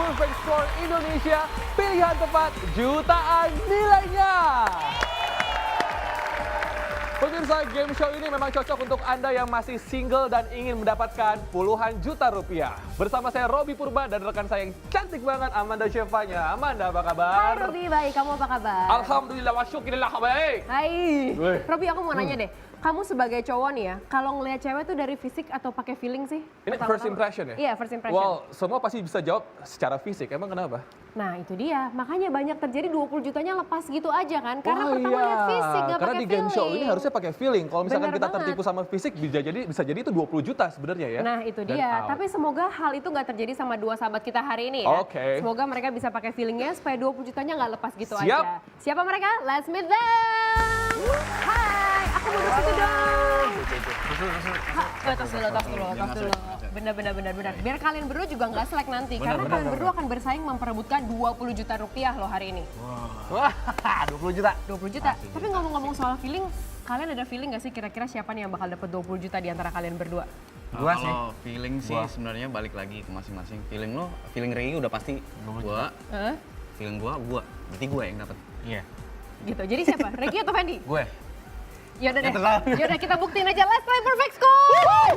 Perfect Score Indonesia, pilihan tepat jutaan nilainya. Pemirsa, game show ini memang cocok untuk Anda yang masih single dan ingin mendapatkan puluhan juta rupiah. Bersama saya Robby Purba dan rekan saya yang cantik banget Amanda Shevanya. Amanda, apa kabar? Hai Robby, baik. Kamu apa kabar? Alhamdulillah wa syukurillah baik. Hai. Weh. Robby, aku mau nanya deh. Kamu sebagai cowok nih ya, kalau ngelihat cewek tuh dari fisik atau pakai feeling sih? Ini first impression ya? Iya, first impression. Well, semua pasti bisa jawab secara fisik. Emang kenapa? Nah, itu dia. Makanya banyak terjadi 20 jutanya lepas gitu aja kan. Karena Wah, pertama iya. lihat fisik, nggak Karena pakai di feeling. game show ini harusnya pakai feeling. Kalau misalkan Bener kita banget. tertipu sama fisik, bisa jadi itu 20 juta sebenarnya ya. Nah, itu Dan dia. out. Tapi semoga hal itu nggak terjadi sama dua sahabat kita hari ini ya. Oke. Semoga mereka bisa pakai feelingnya supaya 20 jutanya nggak lepas gitu Siap. aja. Siapa mereka? Let's meet them! Hai, aku mau di situ dong. Tas dulu. Benar. Biar kalian berdua juga nggak selek nanti. Karena kalian berdua akan bersaing memperebutkan 20 juta rupiah loh hari ini. Wah, 20 juta. 20 juta. Tapi ngomong-ngomong soal feeling, kalian ada feeling nggak sih kira-kira siapa nih yang bakal dapat 20 juta di antara kalian berdua? Gua sih. Kalau feeling sih sebenarnya balik lagi ke masing-masing. Feeling lo, feeling Rey udah pasti gua. Feeling gua. Berarti gua yang dapat. Iya. Gitu. Jadi siapa? Regi atau Fendi? Gue. Yaudah deh. Yaudah kita buktiin aja. Let's play Perfect Score!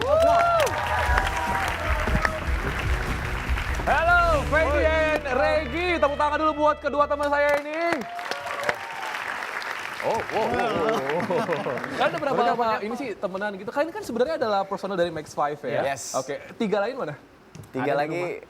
Halo, Fendi and Regi. Tepuk tangan dulu buat kedua teman saya ini. Kan ada berapa lama ini sih temenan gitu. Kalian kan sebenarnya adalah personal dari Max 5 ya? Yes. Oke, tiga lain mana? Tiga lagi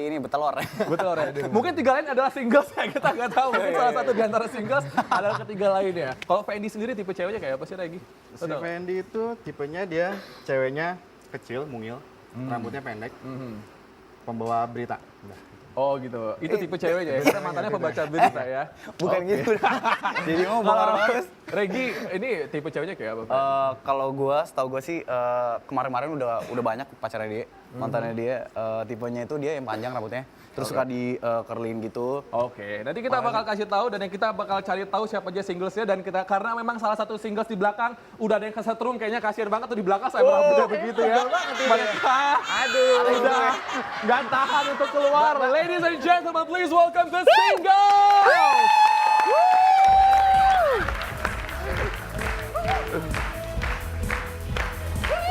ini betelor. Betul, ya. Mungkin tiga lain adalah singles ya, kita nggak tahu. Mungkin salah satu di antara singles adalah ketiga lainnya. Kalau Fendi sendiri tipe ceweknya kayak apa sih, Regi? Si Fendi itu tipenya dia ceweknya kecil, mungil, rambutnya pendek, pembawa berita. Udah. Oh gitu, itu tipe ceweknya ya? Kita mantannya pembaca berita ya? Bukan gitu. Jadi mau Kalau bagus. Regi, ini tipe ceweknya kayak apa? Kalau gua, setahu gua sih kemarin-kemarin udah banyak pacarnya dia, mantannya dia. Tipenya itu dia yang panjang rambutnya, terus suka di curlin gitu. Oke, nanti kita bakal kasih tahu dan yang kita bakal cari tahu siapa aja singlesnya dan kita karena memang salah satu singles di belakang udah ada yang kesetrum kayaknya kasihan banget tuh di belakang saya rambutnya begitu ya. Mereka udah nggak tahan untuk keluar. Ladies and gentlemen, please welcome the singles.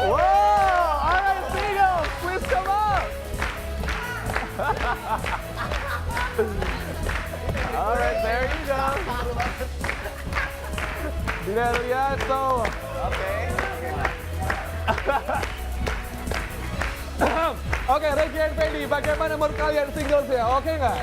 Wow, alright singles, please come up. Alright, there you go. Dilihat tuh. Oke, Regi and Fendi, bagaimana menurut kalian singlesnya? Oke nggak?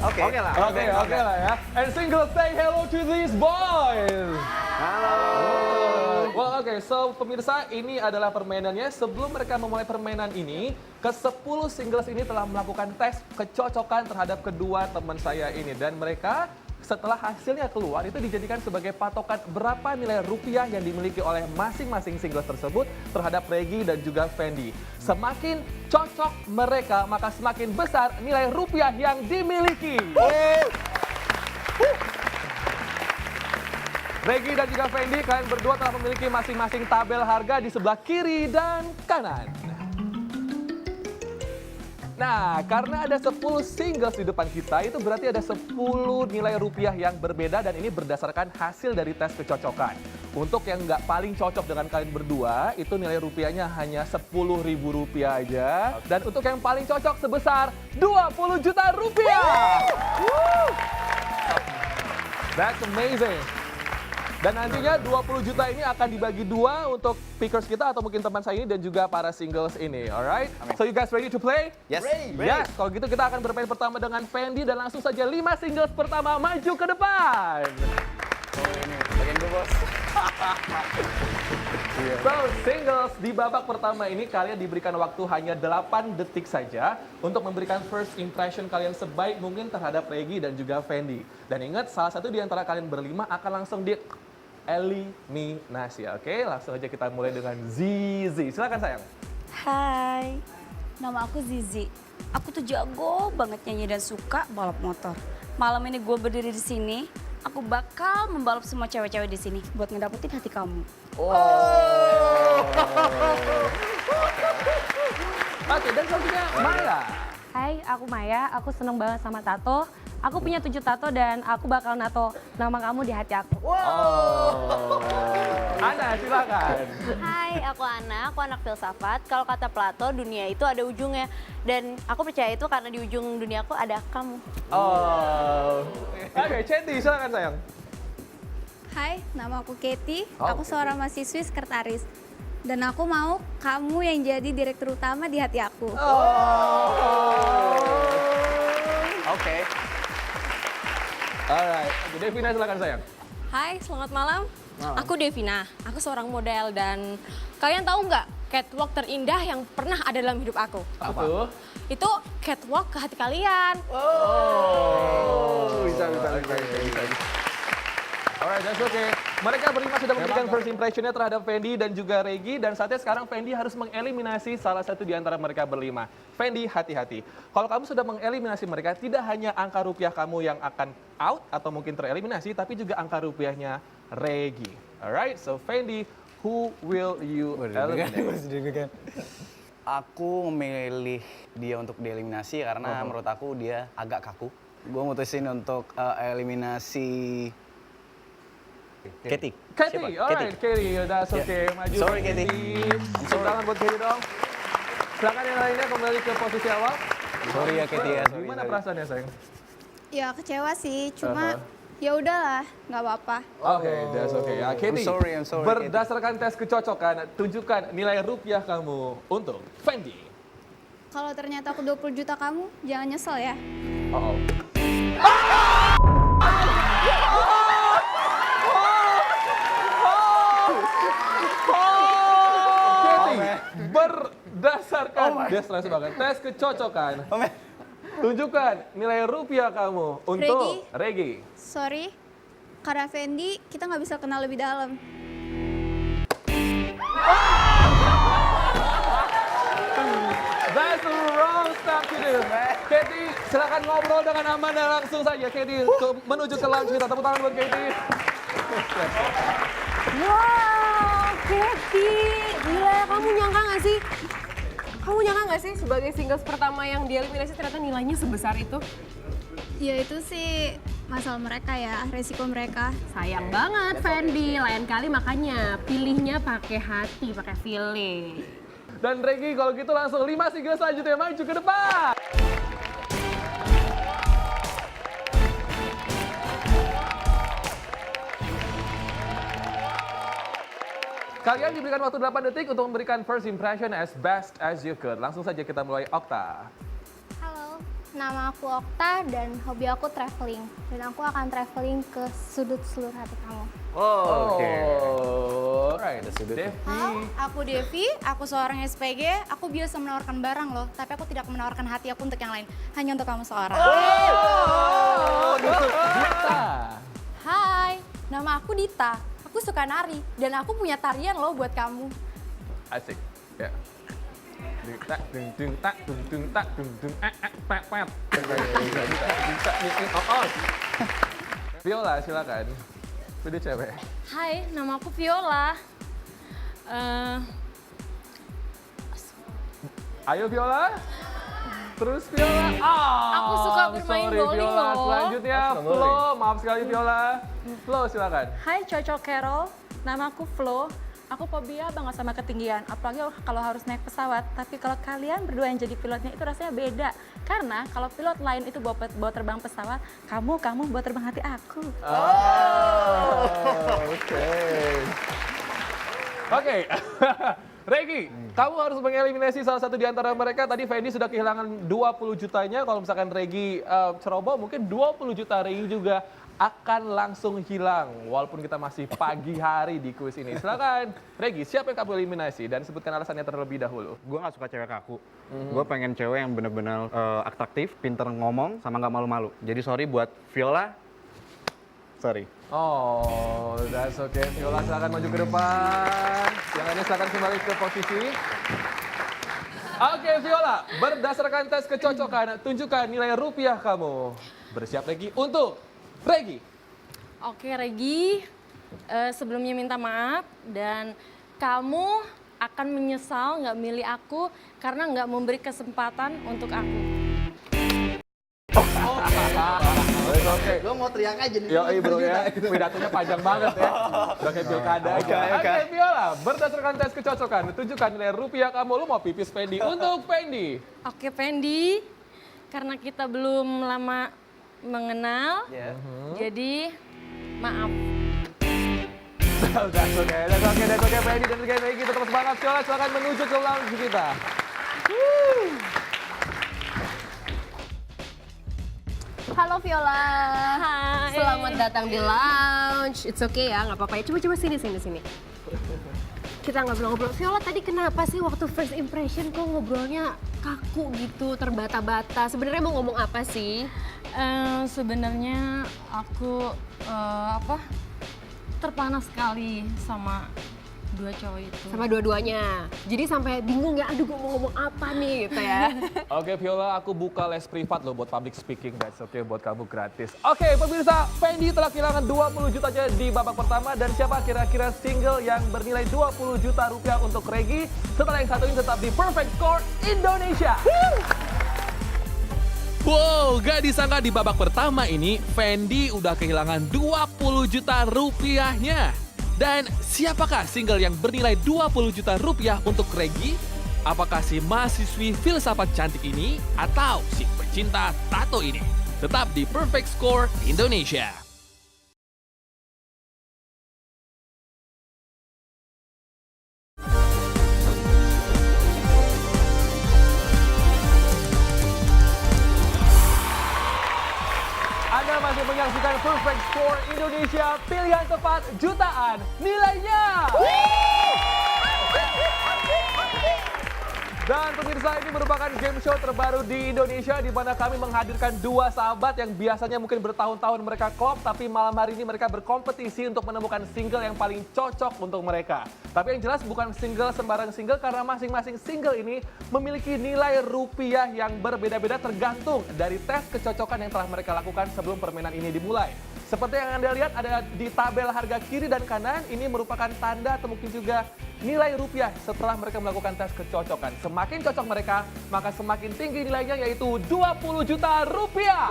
Oke lah. Oke lah ya. And singles say hello to these boys. Halo. Well, oke, so pemirsa ini adalah permainannya. Sebelum mereka memulai permainan ini, ke-10 singles ini telah melakukan tes kecocokan terhadap kedua teman saya ini. Dan mereka setelah hasilnya keluar itu dijadikan sebagai patokan berapa nilai rupiah yang dimiliki oleh masing-masing singles tersebut terhadap Regi dan juga Fendi. Semakin cocok mereka, maka semakin besar nilai rupiah yang dimiliki. Regi dan juga Fendi, kalian berdua telah memiliki masing-masing tabel harga di sebelah kiri dan kanan. Nah, karena ada 10 singles di depan kita, itu berarti ada 10 nilai rupiah yang berbeda dan ini berdasarkan hasil dari tes kecocokan. Untuk yang nggak paling cocok dengan kalian berdua, itu nilai rupiahnya hanya Rp10.000 aja. Dan untuk yang paling cocok sebesar 20 juta rupiah. That's amazing. Dan nantinya 20 juta ini akan dibagi dua untuk pickers kita atau mungkin teman saya ini dan juga para singles ini, alright? So you guys ready to play? Yes. Yes, kalau gitu kita akan bermain pertama dengan Fendi dan langsung saja 5 singles pertama maju ke depan. Ini bagian gue, Bos. So, singles di babak pertama ini kalian diberikan waktu hanya 8 detik saja untuk memberikan first impression kalian sebaik mungkin terhadap Regi dan juga Fendi. Dan ingat, salah satu di antara kalian berlima akan langsung di eliminasi. Oke, langsung aja kita mulai dengan Zizi. Silakan sayang. Hai, nama aku Zizi. Aku tuh jago banget nyanyi dan suka balap motor. Malam ini gue berdiri di sini, aku bakal membalap semua cewek-cewek di sini buat ngedapetin hati kamu. Oke, dan selanjutnya Maya. Hai, aku Maya. Aku seneng banget sama tato. Aku punya 7 tato dan aku bakal nato nama kamu di hati aku. Ana, silakan. Hai, aku Ana, aku anak filsafat. Kalau kata Plato, dunia itu ada ujungnya. Dan aku percaya itu karena di ujung dunia aku ada kamu. Oh. Oke, Ceti, silakan sayang. Hai, nama aku Katie. Oh, Aku seorang mahasiswi sekretaris. Dan aku mau kamu yang jadi direktur utama di hati aku. Oke. Alright, oke, Devina silakan sayang. Hai, selamat malam. Aku Devina, aku seorang model dan kalian tahu nggak catwalk terindah yang pernah ada dalam hidup aku? Apa tuh? Itu catwalk ke hati kalian. Bisa. Alright, that's okay. Mereka berlima sudah memberikan first impression-nya terhadap Fendi dan juga Regi. Dan saatnya sekarang Fendi harus mengeliminasi salah satu di antara mereka berlima. Fendi, hati-hati. Kalau kamu sudah mengeliminasi mereka, tidak hanya angka rupiah kamu yang akan out atau mungkin tereliminasi, tapi juga angka rupiahnya Regi. Alright, so Fendi, who will you eliminate? Aku memilih dia untuk dieliminasi karena menurut aku dia agak kaku. Gue mutusin untuk eliminasi Katie. Katie, alright, Katie, that's okay. Maju. Sorry, Katie. Tepuk tangan buat Katie dong. Silakan yang lainnya kembali ke posisi awal. Sorry ya Katie ya. Gimana perasaannya sayang? Ya kecewa sih, cuma ya udahlah, nggak apa-apa. Oke, that's okay. Ya, Katie, I'm sorry, berdasarkan tes kecocokan, tunjukkan nilai rupiah kamu untuk Fendi. Kalau ternyata aku 20 juta kamu, jangan nyesel ya. Oh. Katie, berdasarkan dia stres banget. Tes kecocokan. Tunjukkan nilai rupiah kamu untuk Regi. Sorry, karena Fendi kita nggak bisa kenal lebih dalam. That's the wrong stuff to do. Katie, silakan ngobrol dengan aman dan langsung saja. Katie, menuju ke launch kita. Tepuk tangan buat Katie. Wow, Katie. Gila, kamu nyangka nggak sih? Kamu nyangka nggak sih sebagai singles pertama yang dieliminasi ternyata nilainya sebesar itu? Ya itu sih masalah mereka ya, resiko mereka. Sayang banget Fendi, lain kali makanya pilihnya pakai hati, pakai feeling. Dan Regi, kalau gitu langsung 5 single selanjutnya maju ke depan. Kalian diberikan waktu 8 detik untuk memberikan first impression as best as you could. Langsung saja kita mulai Okta. Halo, nama aku Okta dan hobi aku traveling. Dan aku akan traveling ke sudut seluruh hati kamu. Alright, Devi. Aku Devi, aku seorang SPG. Aku biasa menawarkan barang loh, tapi aku tidak menawarkan hati aku untuk yang lain. Hanya untuk kamu seorang. Dita. Hai, nama aku Dita. Aku suka nari dan aku punya tarian loh buat kamu. Asik. Ya. Dung tak dung tak dung tak dung pet pet. Viola, silakan. Pilih cewek. Hai, nama aku Viola. Ayo Viola. Terus Viola. Aku suka bermain bowling Viola. loh. Selanjutnya Flo. Maaf sekali Viola. Flo silakan. Hai Cocok Carol, nama aku Flo. Aku fobia banget sama ketinggian, apalagi kalau harus naik pesawat. Tapi kalau kalian berdua yang jadi pilotnya itu rasanya beda. Karena kalau pilot lain itu bawa terbang pesawat, kamu bawa terbang hati aku. Oke. Regi, kamu harus mengeliminasi salah satu di antara mereka. Tadi Fendi sudah kehilangan 20 jutanya. Kalau misalkan Regi ceroboh, mungkin 20 juta Regi juga akan langsung hilang. Walaupun kita masih pagi hari di kuis ini. Silakan, Regi, siapa yang kamu eliminasi? Dan sebutkan alasannya terlebih dahulu. Gue gak suka cewek kaku. Gue pengen cewek yang bener-bener atraktif, pinter ngomong, sama gak malu-malu. Jadi sorry buat Viola. Sorry. Oh, that's okay. Viola silakan maju ke depan. Yang lainnya silakan kembali ke posisi. Oke, Viola, berdasarkan tes kecocokan, tunjukkan nilai rupiah kamu. Bersiap Regi untuk Regi. Oke Regi, sebelumnya minta maaf dan kamu akan menyesal nggak milih aku karena nggak memberi kesempatan untuk aku. Oke. Gue mau teriak aja nih. Yo, bro ya, pidatonya panjang banget ya. Udah kayak pilkada aja. Oke, Viola, berdasarkan tes kecocokan, tunjukkan nilai rupiah kamu. Lu mau pipis Fendi untuk Fendi. Oke, Fendi. Karena kita belum lama mengenal, jadi maaf. That's okay, Fendi dan Fendi. Tetap semangat, Viola. Silakan menuju ke lounge kita. Halo Viola. Hai. Selamat datang di lounge. It's okay ya, nggak apa-apa ya. Coba sini. Kita ngobrol-ngobrol. Viola tadi kenapa sih waktu first impression kok ngobrolnya kaku gitu, terbata-bata? Sebenarnya mau ngomong apa sih? Sebenarnya aku terpana sekali sama dua cowok itu. Sama dua-duanya. Jadi sampai bingung ya, aduh gue mau ngomong apa nih gitu ya. Oke, Viola, aku buka les privat loh buat public speaking. That's okay, buat kamu gratis. Oke, pemirsa, Fendi telah kehilangan 20 juta aja di babak pertama. Dan siapa kira-kira single yang bernilai 20 juta rupiah untuk Regi? Setelah yang satu ini tetap di Perfect Score Indonesia. Wow, gak disangka di babak pertama ini, Fendi udah kehilangan 20 juta rupiahnya. Dan siapakah single yang bernilai 20 juta rupiah untuk Regi? Apakah si mahasiswi filsafat cantik ini atau si pecinta tato ini? Tetap di Perfect Score Indonesia. Anda masih menyaksikan Perfect Score Indonesia, pilihan tepat jutaan nilainya. Dan pemirsa, ini merupakan game show terbaru di Indonesia di mana kami menghadirkan dua sahabat yang biasanya mungkin bertahun-tahun mereka klop, tapi malam hari ini mereka berkompetisi untuk menemukan single yang paling cocok untuk mereka. Tapi yang jelas bukan single sembarang single karena masing-masing single ini memiliki nilai rupiah yang berbeda-beda tergantung dari tes kecocokan yang telah mereka lakukan sebelum permainan ini dimulai. Seperti yang Anda lihat ada di tabel harga kiri dan kanan, ini merupakan tanda atau mungkin juga nilai rupiah setelah mereka melakukan tes kecocokan. Semakin cocok mereka, maka semakin tinggi nilainya yaitu 20 juta rupiah.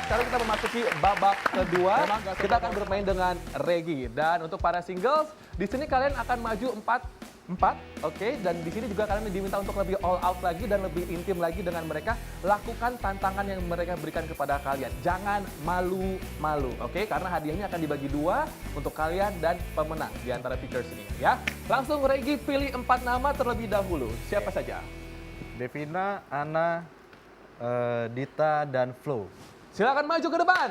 Sekarang kita memasuki babak kedua. Kita akan bermain dengan Regi. Dan untuk para singles, di sini kalian akan maju 4, oke. Dan di sini juga kalian diminta untuk lebih all out lagi dan lebih intim lagi dengan mereka. Lakukan tantangan yang mereka berikan kepada kalian. Jangan malu-malu, oke? Karena hadiahnya akan dibagi dua untuk kalian dan pemenang di antara pickers ini, ya. Langsung Regi pilih 4 nama terlebih dahulu. Siapa saja? Devina, Ana, Dita, dan Flo. Silakan maju ke depan.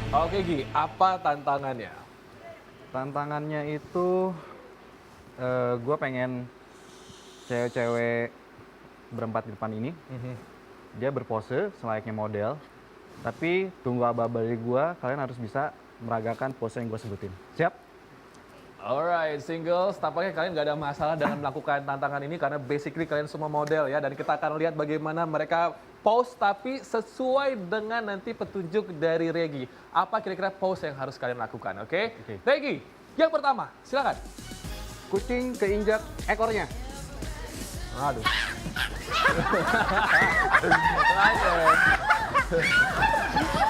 Oke Gi, apa tantangannya? Tantangannya itu gue pengen cewek-cewek berempat di depan ini. Dia berpose selayaknya model. Tapi tunggu aba-aba dari gue, kalian harus bisa meragakan pose yang gue sebutin. Siap? Alright, singles, tampaknya kalian gak ada masalah dengan melakukan tantangan ini karena basically kalian semua model ya. Dan kita akan lihat bagaimana mereka pose tapi sesuai dengan nanti petunjuk dari Regi. Apa kira-kira pose yang harus kalian lakukan, oke? Regi, yang pertama, silakan. Kucing keinjak ekornya. Aduh.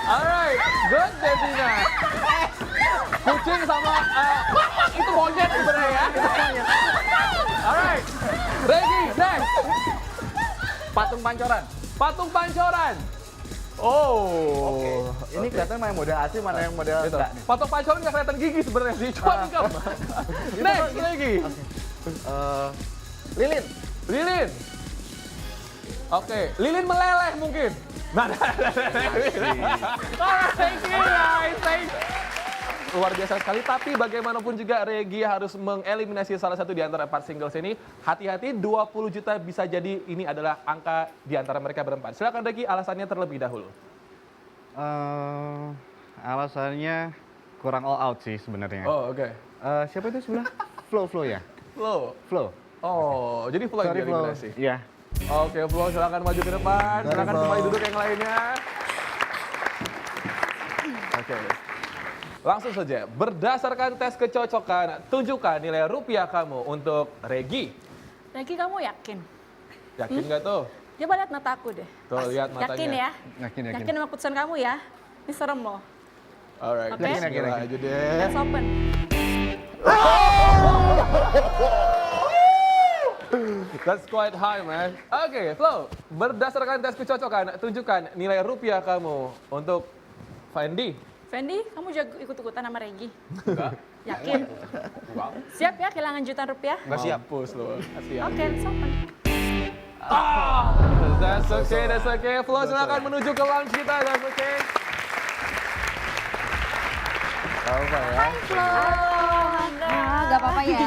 Alright, good Devina. Kucing sama itu monyet sebenarnya ya. Alright, Regi, next. Patung pancoran. Patung pancoran. Oh. Oke. Ini kelihatan mana yang model asli, mana yang model Gitu. enggak nih. Patung pancoran nggak kelihatan gigi sebenarnya sih. Coba dikam. Next lagi. Lilin. Lilin. Oke, lilin meleleh mungkin. Nah, thank you guys, thank you. Luar biasa sekali, tapi bagaimanapun juga Regi harus mengeliminasi salah satu di antara 4 singles ini. Hati-hati, 20 juta bisa jadi ini adalah angka di antara mereka berempat. Silakan Regi, alasannya terlebih dahulu. Alasannya kurang all out sih sebenarnya. Oh, oke. Siapa itu sebelah? Flo ya? Flo. Oh, jadi Flo yang Sorry, Flo. dieliminasi. Iya. Oke, Flo, silakan maju ke depan. Silakan kembali duduk yang lainnya. Oke. Langsung saja, berdasarkan tes kecocokan, tunjukkan nilai rupiah kamu untuk Regi. Regi, kamu yakin? Yakin nggak tuh? Coba lihat mata aku deh. Tuh, lihat matanya. Yakin ya? Yakin. Yakin sama keputusan kamu ya? Ini serem loh. Alright, Oke. bismillah aja deh. Let's open. That's quite high, man. Oke, Flo, berdasarkan tes kecocokan, tunjukkan nilai rupiah kamu untuk Fendi. Fendi, kamu jago ikut-ikutan sama Regi? Yakin? Siap ya kehilangan jutaan rupiah? Nggak siap. Mampus lo. Oke, let's open. That's okay. Flo, silakan menuju ke lounge kita. That's okay. Apa ya? Gak apa-apa ya.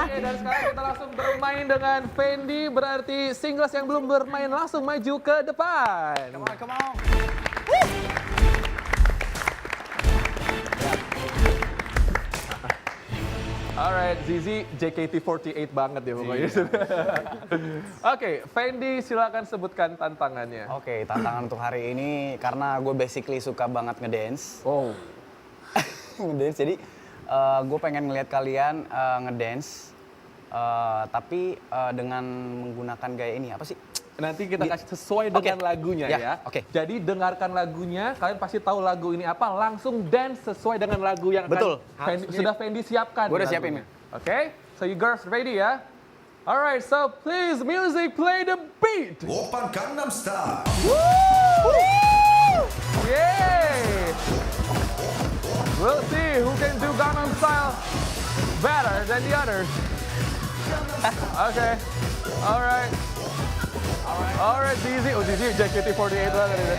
Oke, dan sekarang kita langsung bermain dengan Fendi. Berarti singles yang belum bermain langsung maju ke depan. Come on. Alright, Zizi JKT48 banget ya pokoknya. Oke, Fendi silakan sebutkan tantangannya. Oke, tantangan untuk hari ini karena gue basically suka banget ngedance. Oh. Ngedance, jadi gue pengen ngeliat kalian ngedance, tapi dengan menggunakan gaya ini apa sih? Nanti kita kasih sesuai dengan lagunya ya. Oke. Jadi dengarkan lagunya, kalian pasti tahu lagu ini apa, langsung dance sesuai dengan lagu yang Betul. sudah Fendi siapkan. Gue udah lagunya. siapin. Oke, so you girls ready ya? Alright, so please music play the beat. Oppan Gangnam Style. Yay! We'll see who can do Gangnam Style better than the others. Okay, alright. Alright, Zizi. Oh, Zizi JKT48 banget ini.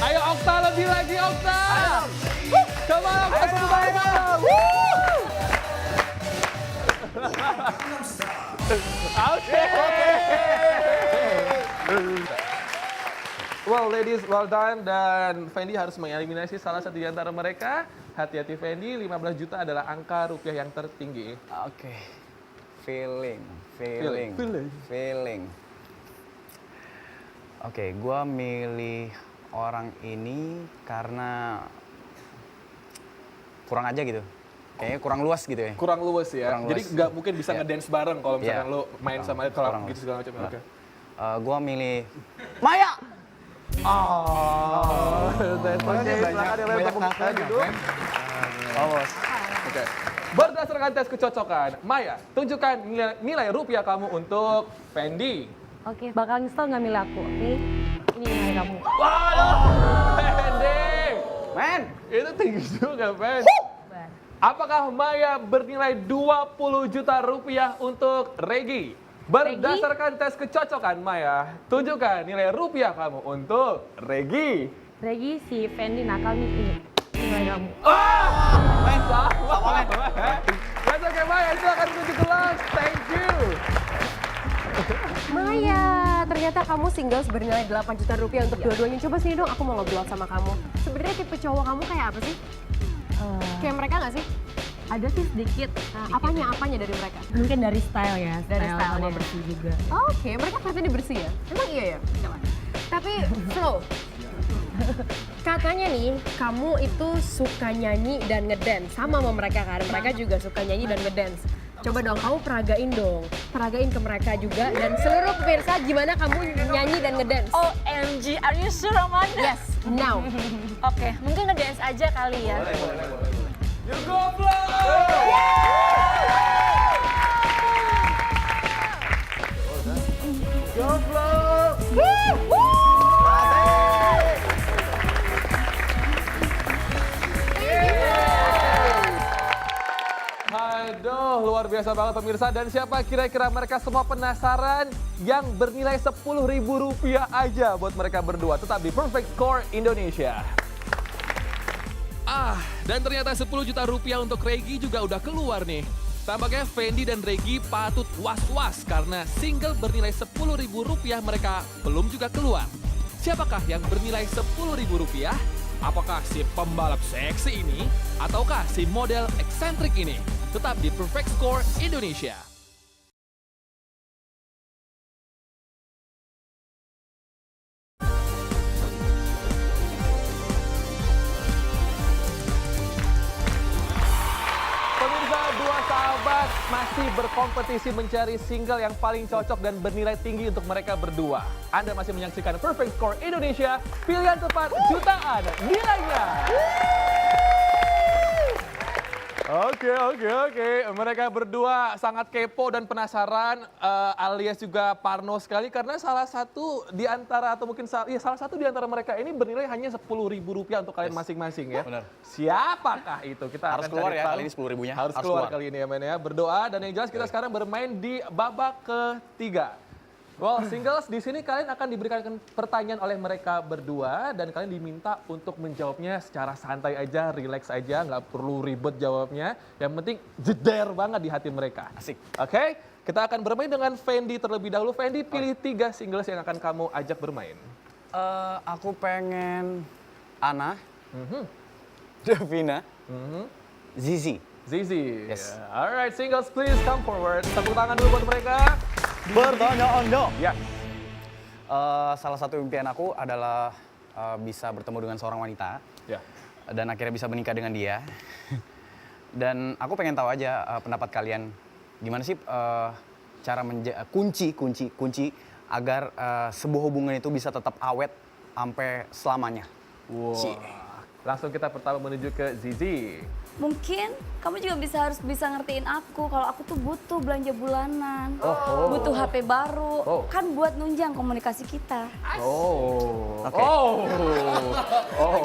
Ayo Okta, lebih lagi Okta. Come on, Okta, semuanya. Oke. Well, ladies, well done. Dan Fendi harus mengeliminasi salah satu di antara mereka. Hati-hati Fendi, 15 juta adalah angka rupiah yang tertinggi. Oke. Feeling. Oke, gue milih orang ini karena kurang aja gitu. Kayaknya kurang luas gitu ya. Kurang luas ya. Kurang Jadi luas. nggak mungkin bisa ngedance bareng kalau misalkan Iya. lo main sama Kurang gitu luas. segala macam. Oke. Gue milih Maya. Oh, that's okay. Silakan yang lain untuk membuka duduk. Bos. Oke. Berdasarkan tes kecocokan, Maya, tunjukkan nilai rupiah kamu untuk Fendi. Oke, bakal nyesel nggak milih aku, oke? Ini nilai kamu. Waduh, Fendi. Men. Itu tinggi juga, Fendi. Apakah Maya bernilai 20 juta rupiah untuk Regi? Berdasarkan tes kecocokan Maya, tunjukkan nilai rupiah kamu untuk Regi. Regi, si Fendi nakal nih, ini nilai kamu. Sama, That's okay, Maya. Silakan menuju ke lounge. Thank you. Maya, ternyata kamu singles bernilai 8 juta rupiah untuk dua-duanya. Coba sini dong, aku mau ngobrol sama kamu. Sebenarnya tipe cowok kamu kayak apa sih? Kayak mereka nggak sih? Ada sih sedikit. Apanya dari mereka? Mungkin dari style ya, Dari style style-nya. sama bersih juga. Oke, mereka katanya bersih ya? Emang iya ya? Tapi, Flo, katanya nih, kamu itu suka nyanyi dan ngedance. Sama mereka kan, mereka juga suka nyanyi dan ngedance. Coba dong, kamu peragain ke mereka juga. Dan seluruh pemirsa, gimana kamu nyanyi dan ngedance? OMG, are you sure, Roman? Yes, now. Oke, mungkin ngedance aja kali ya. You go, Flo! Go, Flo! Aduh, luar biasa banget pemirsa. Dan siapa kira-kira mereka semua penasaran yang bernilai Rp10.000 aja buat mereka berdua. Tetap di Perfect Score Indonesia. Dan ternyata 10 juta rupiah untuk Regi juga udah keluar nih. Tampaknya Fendi dan Regi patut was-was karena single bernilai Rp10.000 mereka belum juga keluar. Siapakah yang bernilai Rp10.000? Apakah si pembalap seksi ini ataukah si model eksentrik ini? Tetap di Perfect Score Indonesia. kompetisi mencari single yang paling cocok dan bernilai tinggi untuk mereka berdua. Anda masih menyaksikan Perfect Score Indonesia, pilihan tepat jutaan nilainya. Oke. Mereka berdua sangat kepo dan penasaran, alias juga parno sekali karena salah satu di antara mereka ini bernilai hanya Rp10.000 untuk kalian masing-masing ya. Benar. Siapakah itu? Kita Harus akan keluar cari ya, tahu. kali ini 10.000-nya. Harus keluar kali ini ya men ya. Berdoa dan yang jelas kita sekarang bermain di babak ketiga. Well, singles di sini kalian akan diberikan pertanyaan oleh mereka berdua dan kalian diminta untuk menjawabnya secara santai aja, relax aja, nggak perlu ribet jawabnya. Yang penting jeder banget di hati mereka. Asik. Oke, kita akan bermain dengan Fendi terlebih dahulu. Fendi, pilih 3 singles yang akan kamu ajak bermain. Aku pengen Ana, Davina, Zizi. Zizi. Yes. Alright, singles please come forward. Tepuk tangan dulu buat mereka. Pertanyaan dong. Ya. Salah satu impian aku adalah bisa bertemu dengan seorang wanita. Ya. Dan akhirnya bisa menikah dengan dia. Dan aku pengen tahu aja pendapat kalian. Gimana sih cara kunci agar sebuah hubungan itu bisa tetap awet sampai selamanya. Wow. Langsung kita pertama menuju ke Zizi. Mungkin kamu juga harus bisa ngertiin aku kalau aku tuh butuh belanja bulanan, butuh HP baru, kan buat nunjang komunikasi kita.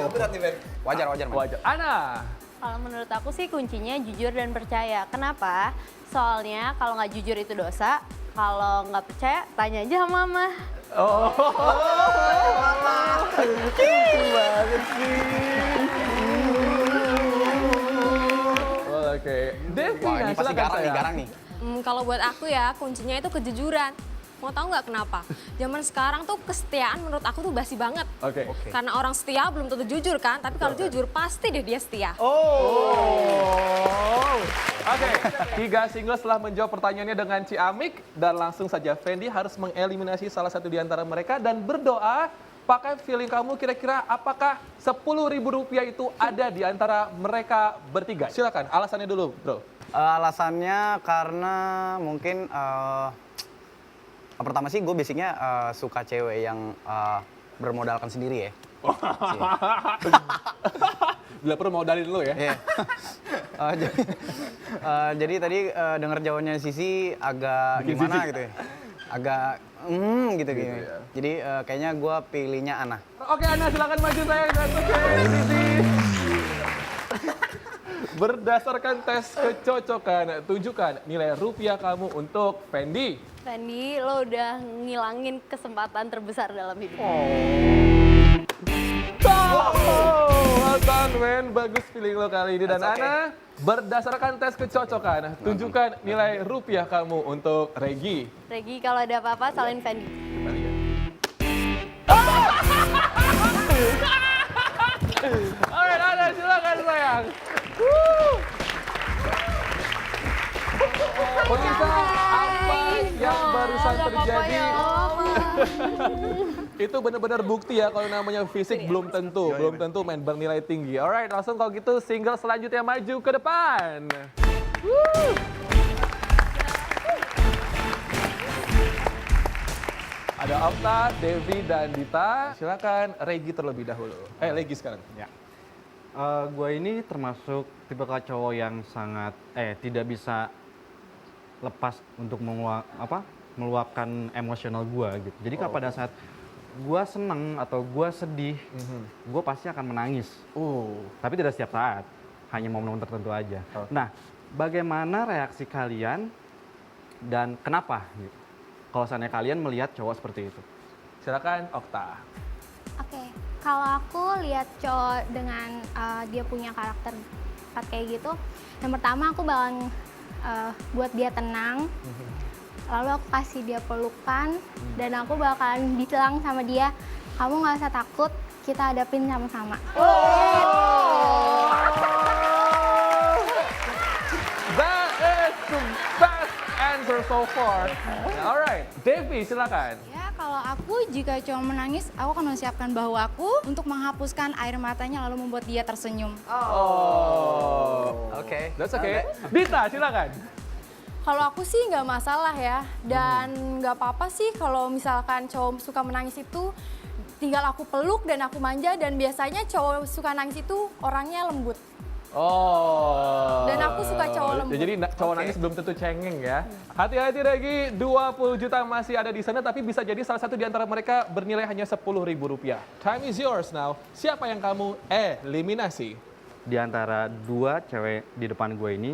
Berat nih, Ben. Wajar. Ana. Kalau menurut aku sih kuncinya jujur dan percaya. Kenapa? Soalnya kalau nggak jujur itu dosa, kalau nggak percaya tanya aja sama mama. Banget sih. Oke. Devina, Wah, ini pasti garang nih. Kalau buat aku ya, kuncinya itu kejujuran. Mau tahu nggak kenapa? Zaman sekarang tuh kesetiaan menurut aku tuh basi banget. Oke. Karena orang setia belum tentu jujur kan, tapi kalau jujur pasti deh dia setia. Oke, 3 singles setelah menjawab pertanyaannya dengan ciamik dan langsung saja Fendi harus mengeliminasi salah satu di antara mereka dan berdoa. Pakai feeling kamu kira-kira apakah Rp10.000 itu ada di antara mereka bertiga? Silakan, alasannya dulu, bro. Alasannya karena mungkin pertama sih gue basicnya suka cewek yang bermodalkan sendiri ya. Bila perlu modalin lo ya. Iya. Jadi tadi dengar jawabannya Sisi agak Bikin gimana jijik. gitu ya. Agak gitu. ya. Jadi kayaknya gue pilihnya Ana. Oke, Ana silakan maju sayang. Oke, Zizi. Berdasarkan tes kecocokan, tunjukkan nilai rupiah kamu untuk Fendi. Fendi, lo udah ngilangin kesempatan terbesar dalam hidup. Well done, men. Bagus feeling lo kali ini. Dan Ana, berdasarkan tes kecocokan, tunjukkan nilai rupiah kamu untuk Regi. Regi, kalau ada apa-apa salin Fendi. Kita lihat. Alright, Ana silakan sayang. Pemirsa, apa yang barusan terjadi? Itu benar-benar bukti ya kalau namanya fisik belum tentu main bernilai tinggi. Alright, langsung kalau gitu single selanjutnya maju ke depan. Ada Okta, Devi, dan Dita. Silakan Regi terlebih dahulu. Regi sekarang. Ya. Gue ini termasuk tipe cowok yang sangat tidak bisa lepas untuk meluapkan emosional gue gitu. Jadi kalau pada saat gue seneng atau gue sedih, gue pasti akan menangis. Tapi tidak setiap saat, hanya momen-momen tertentu aja. Nah, bagaimana reaksi kalian dan kenapa? Gitu? Kalau seandainya kalian melihat cowok seperti itu. Silakan Okta. Oke, kalau aku lihat cowok dengan dia punya karakter kayak gitu, yang pertama aku bakal buat dia tenang, lalu aku kasih dia pelukan, dan aku bakalan bilang sama dia, kamu nggak usah takut, kita hadapin sama-sama. That is the best answer so far. Alright, Devi silakan. Ya, kalau aku jika cowok menangis, aku akan mempersiapkan bahu aku untuk menghapuskan air matanya lalu membuat dia tersenyum. Oke. That's okay. Dita silakan. Kalau aku sih nggak masalah ya, dan nggak apa-apa sih kalau misalkan cowok suka menangis itu tinggal aku peluk dan aku manja, dan biasanya cowok suka nangis itu orangnya lembut. Oh. Dan aku suka cowok lembut. Jadi cowok nangis belum tentu cengeng ya. Hati-hati Regi, 20 juta masih ada di sana, tapi bisa jadi salah satu di antara mereka bernilai hanya Rp10.000. Time is yours now. Siapa yang kamu eliminasi? Di antara dua cewek di depan gue ini,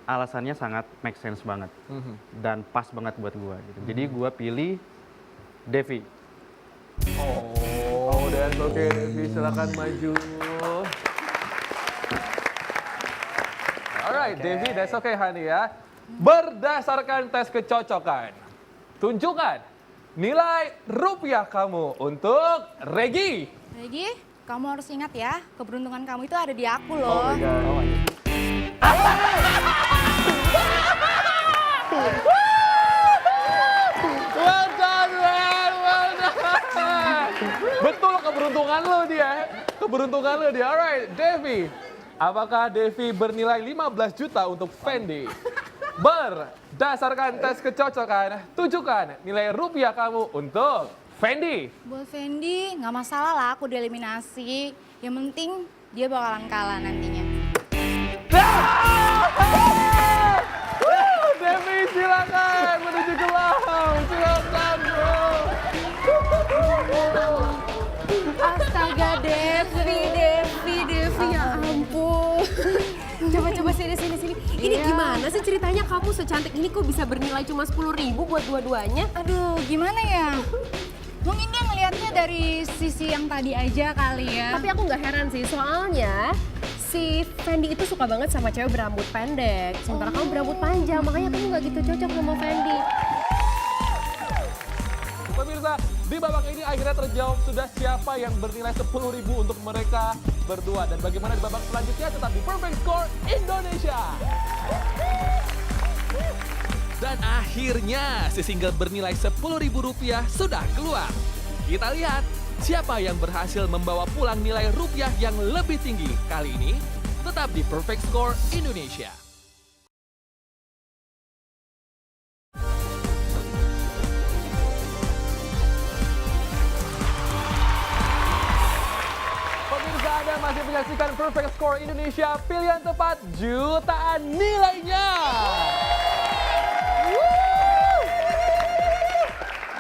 alasannya sangat make sense banget. Dan pas banget buat gue. Gitu. Jadi gue pilih Devi. Oh, dan oke Devi, silakan maju. Alright, Devi, that's okay honey ya. Berdasarkan tes kecocokan, tunjukkan nilai rupiah kamu untuk Regi. Regi, kamu harus ingat ya, keberuntungan kamu itu ada di aku loh. Well done, man. Well done. Betul keberuntungan lo dia. Keberuntungan lo dia. Alright, Devi. Apakah Devi bernilai 15 juta untuk Fendi? Berdasarkan tes kecocokan, tunjukkan nilai rupiah kamu untuk Fendi. Buat Fendi, nggak masalah lah aku dieliminasi. Yang penting dia bakalan kalah nantinya. Devi silakan menuju ke lounge. Silakan bro. Astaga Devi ya ampun. Coba sini. Ini gimana sih ceritanya kamu secantik ini kok bisa bernilai cuma 10.000 buat dua-duanya? Aduh, gimana ya? Mungkin dia ngelihatnya dari sisi yang tadi aja kali ya. Tapi aku nggak heran sih, soalnya si Fendi itu suka banget sama cewek berambut pendek. Sementara kamu berambut panjang, makanya kamu nggak gitu cocok sama Fendi. Pemirsa, di babak ini akhirnya terjawab sudah siapa yang bernilai 10.000 untuk mereka berdua. Dan bagaimana di babak selanjutnya tetap di Perfect Score Indonesia. Dan akhirnya si single bernilai Rp10.000 sudah keluar. Kita lihat siapa yang berhasil membawa pulang nilai rupiah yang lebih tinggi kali ini. Tetap di Perfect Score Indonesia. Pemirsa, Anda masih menyaksikan Perfect Score Indonesia. Pilihan tepat jutaan nilainya.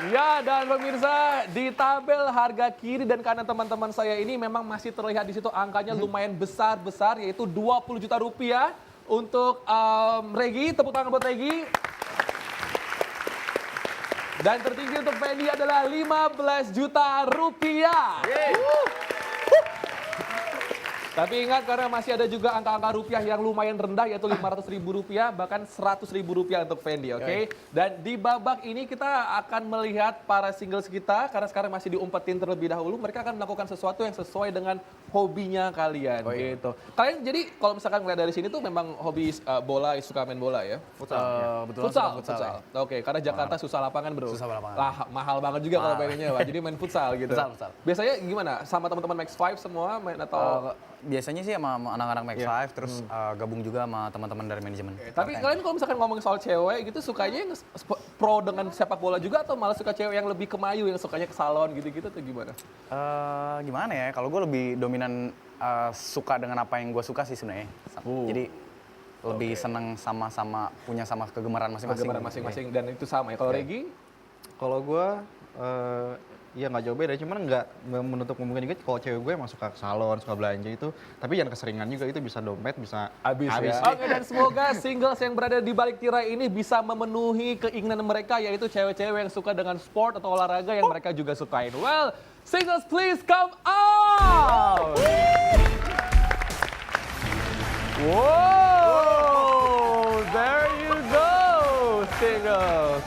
Ya, dan pemirsa, di tabel harga kiri dan kanan teman-teman saya ini memang masih terlihat di situ angkanya lumayan besar-besar, yaitu 20 juta rupiah untuk Regi. Tepuk tangan buat Regi. Dan tertinggi untuk Fendi adalah 15 juta rupiah. Tapi ingat, karena masih ada juga angka-angka rupiah yang lumayan rendah, yaitu Rp500.000, bahkan Rp100.000 untuk Fendi, oke? Dan di babak ini kita akan melihat para singles kita, karena sekarang masih diumpetin terlebih dahulu, mereka akan melakukan sesuatu yang sesuai dengan hobinya kalian, gitu. Kalian jadi kalau misalkan melihat dari sini tuh memang hobi bola, suka main bola ya? Futsal. Oke, karena Jakarta susah lapangan bro. Susah lapangan. Lah, mahal banget juga kalau mainnya, Pak. Jadi main futsal gitu. Futsal. Biasanya gimana? Sama teman-teman Max 5 semua main atau? Biasanya sih sama anak-anak Max 5, terus gabung juga sama teman-teman dari manajemen. Tapi kalian kalau misalkan ngomongin soal cewek gitu, sukanya yang pro dengan sepak bola juga atau malah suka cewek yang lebih kemayu, yang sukanya ke salon gitu-gitu atau gimana? Gimana ya, kalau gue lebih dominan suka dengan apa yang gue suka sih sebenarnya. Jadi lebih seneng sama punya sama kegemaran masing-masing. Kegemaran masing-masing dan itu sama ya. Kalau Regi? Kalau gue, ya nggak jauh beda, cuman nggak menutup kemungkinan juga kalau cewek gue emang suka ke salon, suka belanja itu. Tapi jangan keseringan juga, itu bisa dompet, bisa habis ya. Oke, dan semoga singles yang berada di balik tirai ini bisa memenuhi keinginan mereka, yaitu cewek-cewek yang suka dengan sport atau olahraga yang mereka juga sukain. Well, singles please come out! Wow, there you go, singles.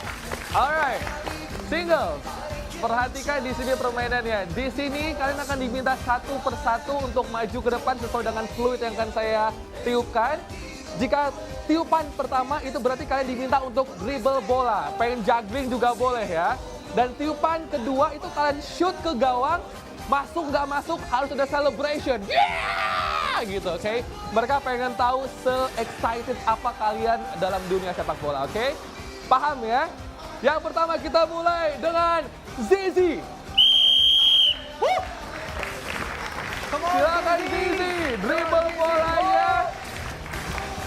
Alright, singles. Perhatikan di sini permainannya. Di sini kalian akan diminta satu persatu untuk maju ke depan sesuai dengan fluid yang akan saya tiupkan. Jika tiupan pertama itu berarti kalian diminta untuk dribble bola. Pengen juggling juga boleh ya. Dan tiupan kedua itu kalian shoot ke gawang. Masuk nggak masuk harus ada celebration. Yeah! gitu, oke? Mereka pengen tahu se-excited apa kalian dalam dunia sepak bola, oke? Paham ya? Yang pertama kita mulai dengan Zizi. Silakan Zizi, dribble bolanya.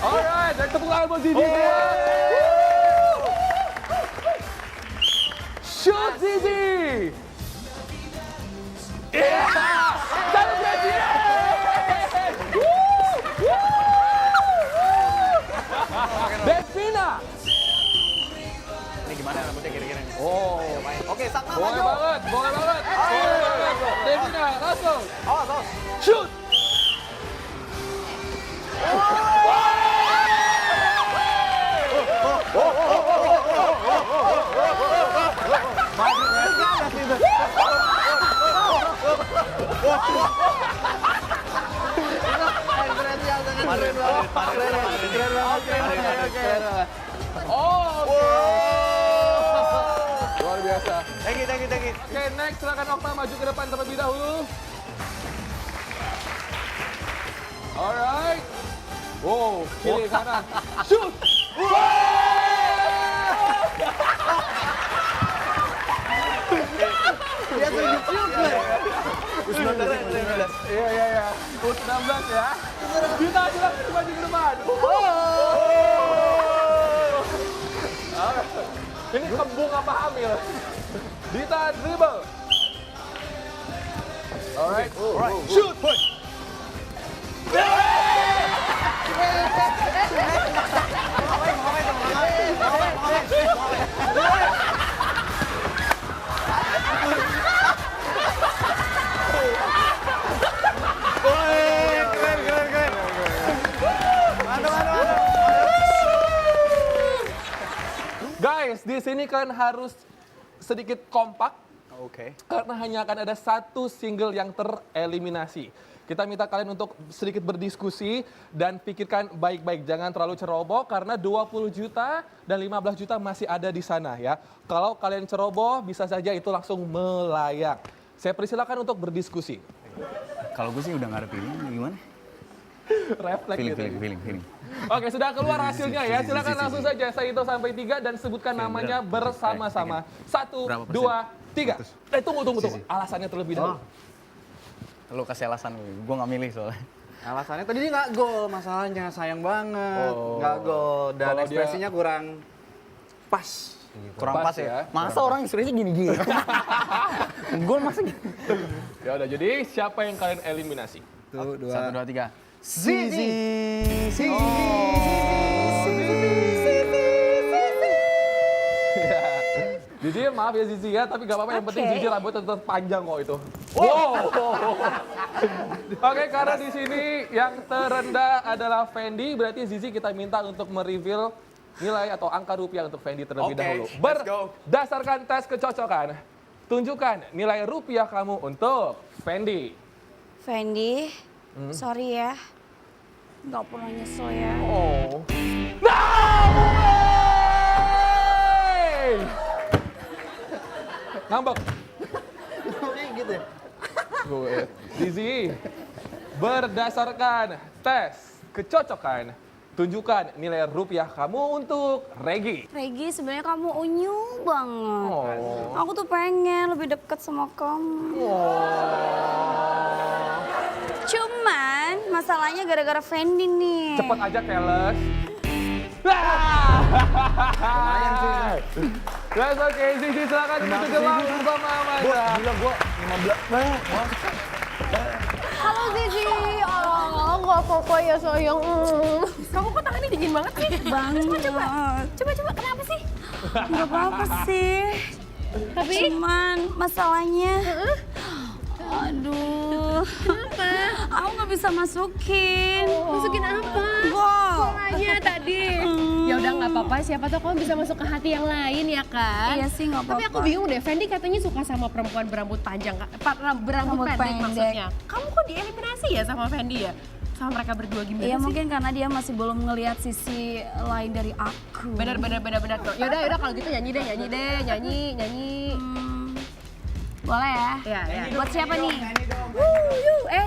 Alright, dan tepuk tangan buat Zizi semua. Shoot Zizi. Celebrate dia. Devina. Ini gimana rambutnya kira-kira? Oh, Oke, Sakna boleh maju. banget, boleh banget. Devina, langsung. Awas. Shoot. Luar biasa. Thank you. Oke, next silakan Okta maju ke depan terlebih dahulu. Alright. Wow, kiri kanan. Shoot. Dia tunjuk juga. Iya. U19 ya. Kita silakan maju ke depan. Ini kembung apa hamil? Dita dribble. Alright. Shoot. Guys, di sini kan harus sedikit kompak. Oke. Karena hanya akan ada satu single yang tereliminasi. Kita minta kalian untuk sedikit berdiskusi dan pikirkan baik-baik. Jangan terlalu ceroboh karena 20 juta dan 15 juta masih ada di sana ya. Kalau kalian ceroboh bisa saja itu langsung melayang. Saya persilakan untuk berdiskusi. Kalau gue sih udah nggak ada pilihan, gimana? Refleks gitu. Feeling. Oke, sudah keluar hasilnya ya. Silakan langsung saja saya hitung sampai 3 dan sebutkan namanya bersama-sama. 1, 2, 3. Tunggu. Alasannya terlebih dahulu. Lu kasih alasan, gue nggak milih soalnya. Alasannya tadi dia nggak gol, masalahnya sayang banget. Nggak gol dan Kalau dia- ekspresinya kurang pas. Kurang pas ya. Masa Kurang orang ekspresinya gini-gini. Gue masa gini. Ya udah, jadi siapa yang kalian eliminasi? 1, 2, 1, 2, 3. Zizi. Zizi, maaf ya Zizi ya, tapi gak apa-apa, yang penting Zizi rambutnya tetap panjang kok itu. Wow. Oke, karena di sini yang terendah adalah Fendi, berarti Zizi kita minta untuk mereveal nilai atau angka rupiah untuk Fendi terlebih dahulu. Berdasarkan tes kecocokan, tunjukkan nilai rupiah kamu untuk Fendi. Fendi, sorry ya. Nggak pernah nyesel ya. Oh. No way! Ngambek. Gitu ya? Gue. Zizi, berdasarkan tes kecocokan, tunjukkan nilai rupiah kamu untuk Regi. Regi, sebenarnya kamu unyu banget. Oh. Aku tuh pengen lebih deket sama kamu. Cuman masalahnya gara-gara Fendi nih. Cepet aja, keles. Lumayan sih. That's okay, Zizi, silakan menuju ke laut bersama Amanda. Gila gua 15. Halo Zizi. Oh, nggak apa-apa ya sayang. Kamu kok tangannya dingin banget sih? Banget. Coba, kenapa sih? Nggak apa-apa sih. Tapi? Cuman masalahnya, aduh. Kenapa? Aku nggak bisa masukin. Masukin apa? Gol. Bolanya tadi. Ya udah nggak apa-apa, siapa tahu kamu bisa masuk ke hati yang lain ya kan? Iya sih, nggak Tapi aku apa-apa. bingung deh, Fendi katanya suka sama perempuan berambut panjang, berambut Rambut pendek pendek. maksudnya. Kamu kok dieliminasi ya sama Fendi ya? Sama mereka berdua gimana Iya sih? mungkin karena dia masih belum ngelihat sisi lain dari aku. Benar. Yaudah kalau gitu nyanyi deh. Boleh ya? Ya. Buat siapa nih?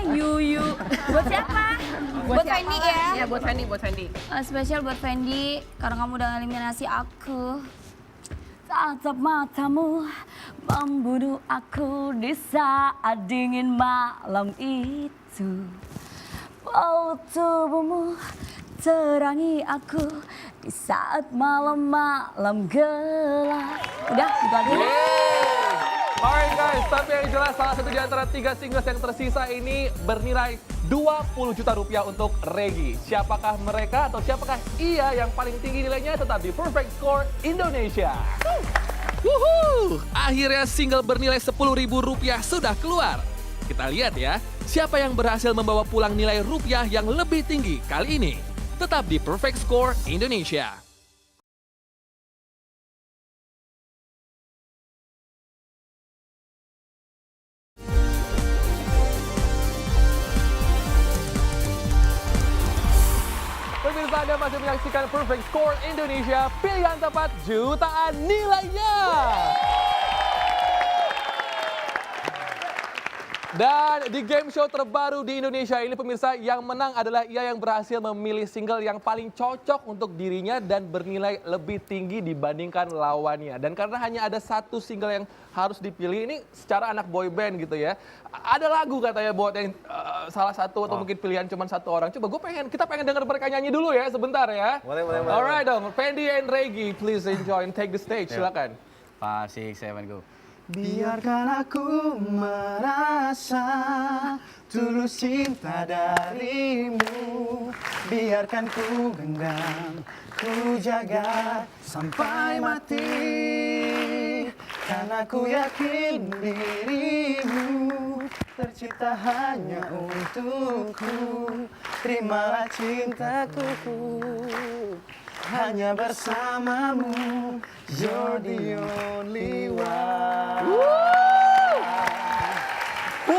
Yuyu. Buat siapa? Buat Fendi ya. Ya buat Fendi, buat Fendi. Spesial buat Fendi karena kamu udah eliminasi aku. Tatap matamu membunuh aku di saat dingin malam itu. Bau tubuhmu terangi aku di saat malam-malam gelap. Udah, gitu aja deh. Alright guys, tapi yang jelas salah satu di antara 3 singles yang tersisa ini bernilai 20 juta rupiah untuk Regi. Siapakah mereka atau siapakah ia yang paling tinggi nilainya? Tetap di Perfect Score Indonesia. Wuhu! Akhirnya single bernilai Rp10.000 sudah keluar. Kita lihat ya, siapa yang berhasil membawa pulang nilai rupiah yang lebih tinggi kali ini. Tetap di Perfect Score Indonesia. Pemirsa, Anda masih menyaksikan Perfect Score Indonesia, pilihan tepat jutaan nilainya. Dan di game show terbaru di Indonesia ini pemirsa, yang menang adalah ia yang berhasil memilih single yang paling cocok untuk dirinya dan bernilai lebih tinggi dibandingkan lawannya. Dan karena hanya ada satu single yang harus dipilih, ini secara anak boy band gitu ya. Ada lagu katanya buat yang salah satu atau mungkin pilihan cuma satu orang. Coba kita pengen denger mereka nyanyi dulu ya sebentar ya. Boleh. Alright dong, Fendi and Regi, please enjoy and take the stage, silakan. 5, 6, 7, go. Biarkan aku merasa tulus cinta darimu. Biarkan ku genggam, ku jaga sampai mati. Karena ku yakin dirimu tercipta hanya untukku. Terimalah cintaku, hanya bersamamu. You're the only one. Who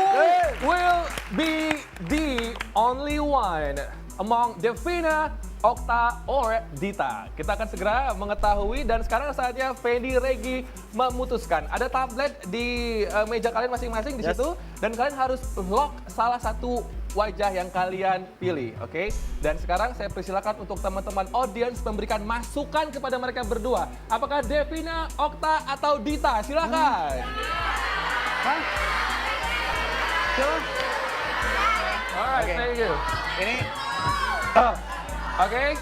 will be the only one among Devina, Okta, or Dita? Kita akan segera mengetahui dan sekarang saatnya Fendi, Regi memutuskan. Ada tablet di meja kalian masing-masing di situ dan kalian harus lock salah satu wajah yang kalian pilih, oke? Dan sekarang saya persilakan untuk teman-teman audiens memberikan masukan kepada mereka berdua. Apakah Devina, Okta, atau Dita? Silakan. Alright, thank you. Ini Oke.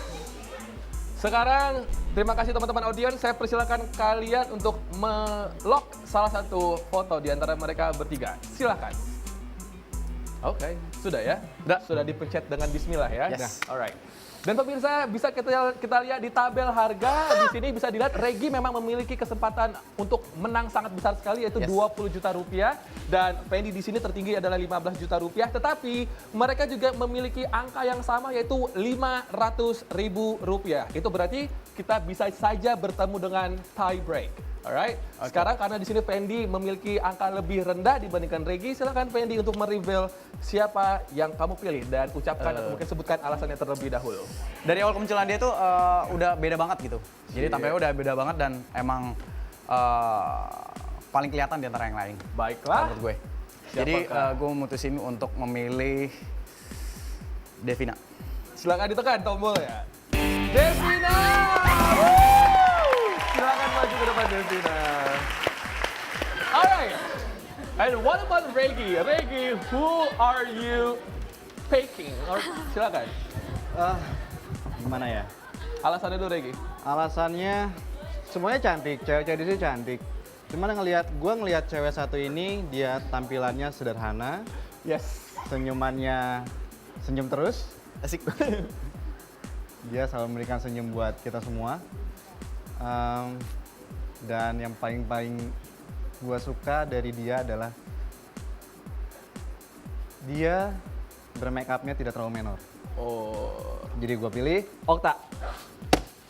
Sekarang terima kasih teman-teman audiens. Saya persilakan kalian untuk melock salah satu foto di antara mereka bertiga. Silakan. Oke, sudah ya? Sudah dipencet dengan bismillah ya? Yes. Alright. Dan pemirsa bisa kita lihat di tabel harga. Di sini bisa dilihat Regi memang memiliki kesempatan untuk menang sangat besar sekali yaitu 20 juta rupiah dan Fendi di sini tertinggi adalah 15 juta rupiah. Tetapi mereka juga memiliki angka yang sama yaitu 500.000 rupiah. Itu berarti kita bisa saja bertemu dengan tie break. Alright. Sekarang karena di sini Fendi memiliki angka lebih rendah dibandingkan Regi, silakan Fendi untuk mereveal siapa yang kamu pilih dan ucapkan atau mungkin sebutkan alasannya terlebih dahulu. dari awal kemunculan dia tuh udah beda banget gitu. Jadi tampilnya udah beda banget dan emang paling kelihatan di antara yang lain. Baiklah. Menurut gue. Jadi gue memutusin untuk memilih Devina. Silakan ditekan tombolnya. Devina! Silakan maju ke depan Devina. Alright. And what about Regi? Regi, who are you picking? Or silakan. Gimana ya? Alasannya dulu Regi. Alasannya semuanya cantik, cewek-cewek di sini cantik. Cuman gue ngelihat cewek satu ini dia tampilannya sederhana. Yes. Senyumannya senyum terus. Asik. Dia selalu memberikan senyum buat kita semua. Dan yang paling gue suka dari dia adalah dia bermake upnya tidak terlalu menor. Oh. Jadi gue pilih Okta.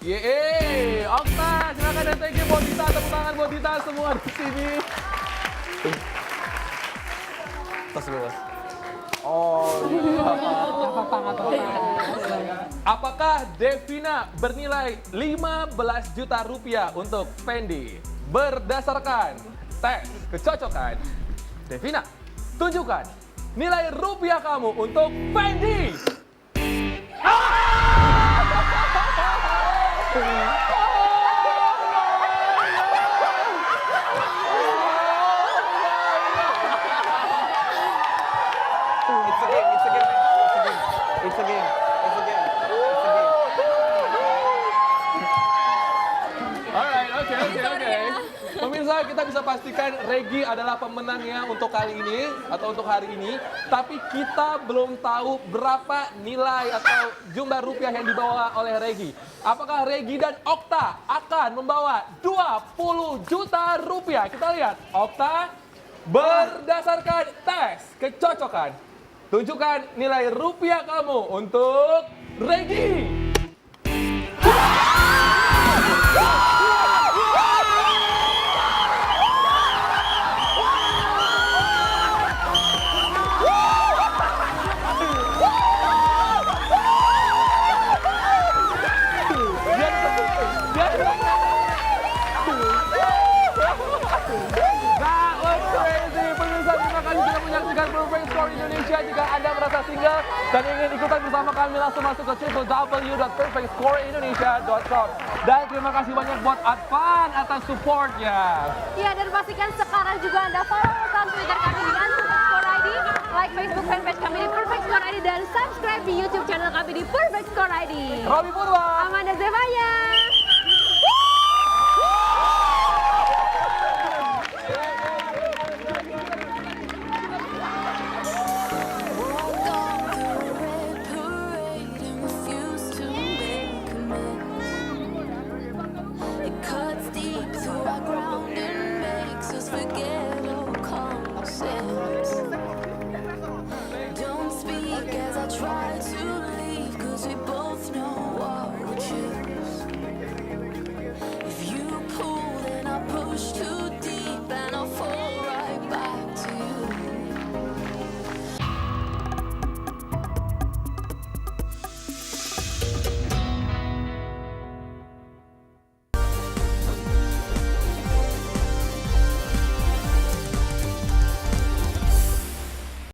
Yeay, Okta, silakan dan thank you buat Dita, tepuk tangan buat Dita semua di sini. Tos dulu, Bos. Oh, apakah Devina bernilai 15 juta rupiah untuk Fendi? Berdasarkan tes kecocokan, Devina, tunjukkan nilai rupiah kamu untuk Fendi? Alright, oke. Pemirsa, kita bisa pastikan Regi adalah pemenangnya untuk kali ini atau untuk hari ini. Tapi kita belum tahu berapa nilai atau jumlah rupiah yang dibawa oleh Regi. Apakah Regi dan Okta akan membawa 20 juta rupiah? Kita lihat, Okta berdasarkan tes kecocokan. Tunjukkan nilai rupiah kamu untuk Regi. Perfect Score Indonesia. Jika Anda merasa single dan ingin ikutan bersama kami, langsung masuk ke www.perfectscoreindonesia.com. Dan terima kasih banyak buat Advan atas supportnya. Iya, dan pastikan sekarang juga Anda follow akun Twitter kami di @perfectscoreid, like Facebook fanpage kami di Perfect Score ID, dan subscribe di YouTube channel kami di Perfect Score ID. Robi Purwa, Amanda Zevaya.